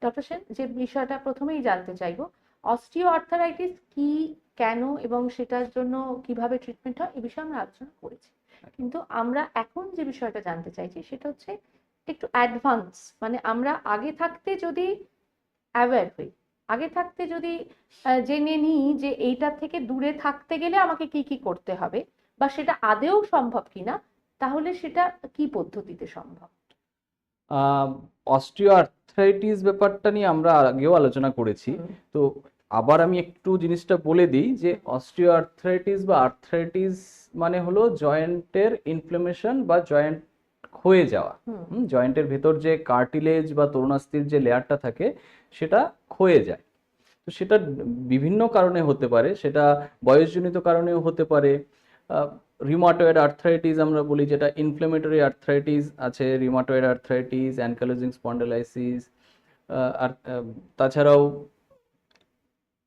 Doctor Sen, যে বিষয়টা প্রথমেই জানতে চাইবো, অস্টিও আর্থারাইটিস কি, কেন এবং সেটার জন্য কিভাবে ট্রিটমেন্ট হয়, এই বিষয়ে আমরা আলোচনা করেছি। কিন্তু আমরা এখন যে বিষয়টা জানতে চাইছি সেটা হচ্ছে একটু অ্যাডভান্স, মানে আমরা আগে থাকতে যদি অ্যাওয়্যার হই, আগে থাকতে যদি জেনে নিই যে এইটার থেকে দূরে থাকতে গেলে আমাকে কি কি করতে হবে বা সেটা আদেও সম্ভব কিনা, তাহলে সেটা কি পদ্ধতিতে সম্ভব? অস্টিও আর্থ্রাইটিস ব্যাপারটা নিয়ে আমরা আগেও আলোচনা করেছি। তো আবার আমি একটু জিনিসটা বলে দিই যে অস্টিও আর্থ্রাইটিস বা আর্থ্রাইটিস মানে হলো জয়েন্টের ইনফ্লামেশন বা জয়েন্ট ক্ষয়ে যাওয়া। জয়েন্টের ভেতর যে কার্টিলেজ বা তরুণাস্থির যে লেয়ারটা থাকে সেটা ক্ষয়ে যায়। তো সেটা বিভিন্ন কারণে হতে পারে, সেটা বয়সজনিত কারণেও হতে পারে। রিউমাটয়েড আর্থ্রাইটিস আমরা বলি, যেটা ইনফ্লেমেটরি আর্থ্রাইটিস আছে, রিউমাটয়েড আর্থ্রাইটিস, অ্যানকাইলোজিং স্পন্ডিলাইসিস। আর তাছাড়াও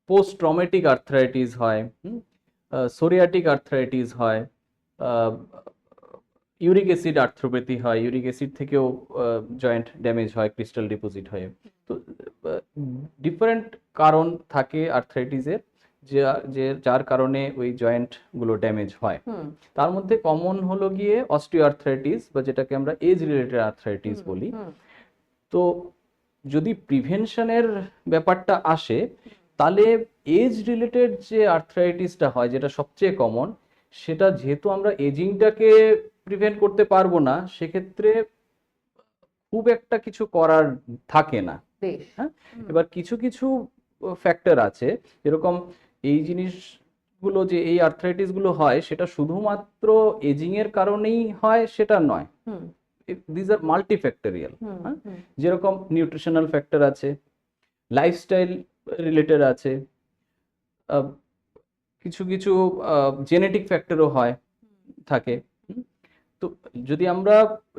পোস্ট ট্রমেটিক আর্থ্রাইটিস হয়, সোরিয়াটিক আর্থ্রাইটিস হয়, ইউরিক অ্যাসিড আর্থ্রোপ্যাথি হয়, ইউরিক অ্যাসিড থেকেও জয়েন্ট ড্যামেজ হয়, ক্রিস্টাল ডিপোজিট হয়। তো ডিফারেন্ট কারণ থাকে আর্থ্রাইটিসের, যার কারণে ওই জয়েন্টগুলো ড্যামেজ হয়। তার মধ্যে কমন হলো গিয়ে অস্টিও আর্থ্রাইটিস, বা যেটাকে আমরা এজ রিলেটেড আর্থ্রাইটিস বলি। তো যদি প্রিভেনশনের ব্যাপারটা আসে, তাহলে এজ রিলেটেড যে আর্থ্রাইটিসটা হয়, যেটা সবচেয়ে কমন, সেটা যেহেতু আমরা এজিংটাকে প্রিভেন্ট করতে পারবো না, সেক্ষেত্রে খুব একটা কিছু করার থাকে না। হ্যাঁ, এবার কিছু কিছু ফ্যাক্টর আছে, যেরকম এই জিনিসগুলো, যে এই আর্থ্রাইটিস গুলো হয় সেটা শুধুমাত্র এজিং এর কারণেই হয় সেটা নয়। দিস আর মাল্টিফ্যাক্টরিয়াল। যেরকম নিউট্রিশনাল ফ্যাক্টর আছে, লাইফস্টাইল রিলেটেড আছে, কিছু কিছু জেনেটিক ফ্যাক্টরও হয় থাকে। তো যদি আমরা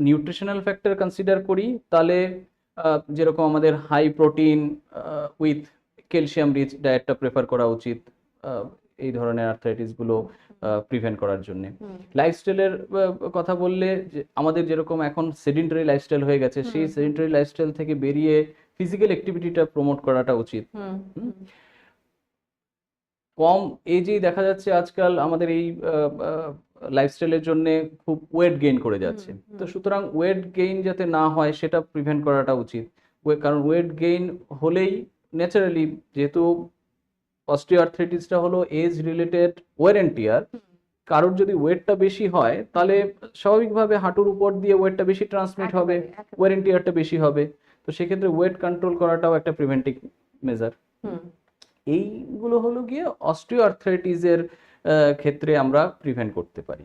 নিউট্রিশনাল ফ্যাক্টর কনসিডার করি, তাহলে যেরকম আমাদের high protein with calcium rich ডায়েটটা প্রেফার করা উচিত এই ধরনের আর্থ্রাইটিসগুলো প্রিভেন্ট করার জন্য। লাইফস্টাইলের কথা বললে, যে আমাদের যেরকম এখন সেডেন্টারি লাইফস্টাইল হয়ে গেছে, সেই সেডেন্টারি লাইফস্টাইল থেকে বেরিয়ে ফিজিক্যাল অ্যাক্টিভিটিটা প্রমোট করাটা উচিত। কম এজেই দেখা যাচ্ছে আজকাল আমাদের এই লাইফস্টাইলের জন্য খুব ওয়েট গেইন করে যাচ্ছে। তো সুতরাং ওয়েট গেইন যাতে না হয় সেটা প্রিভেন্ট করাটা উচিত। কারণ ওয়েট গেইন হলেই ন্যাচারালি, যেহেতু অস্টিওআর্থ্রাইটিসটা হলো এজ রিলেটেড ওয়্যার এন্ড টিয়ার, কারোর যদি ওয়েটটা বেশি হয় তাহলে স্বাভাবিকভাবে হাঁটুর উপর দিয়ে ওয়েটটা বেশি ট্রান্সমিট হবে, ওয়্যার এন্ড টিয়ারটা বেশি হবে। তো সেক্ষেত্রে ওয়েট কন্ট্রোল করাটাও একটা প্রিভেন্টিভ মেজার। এইগুলো হলো গিয়ে অস্টিও আর্থ্রাইটিসের ক্ষেত্রে আমরা প্রিভেন্ট করতে পারি।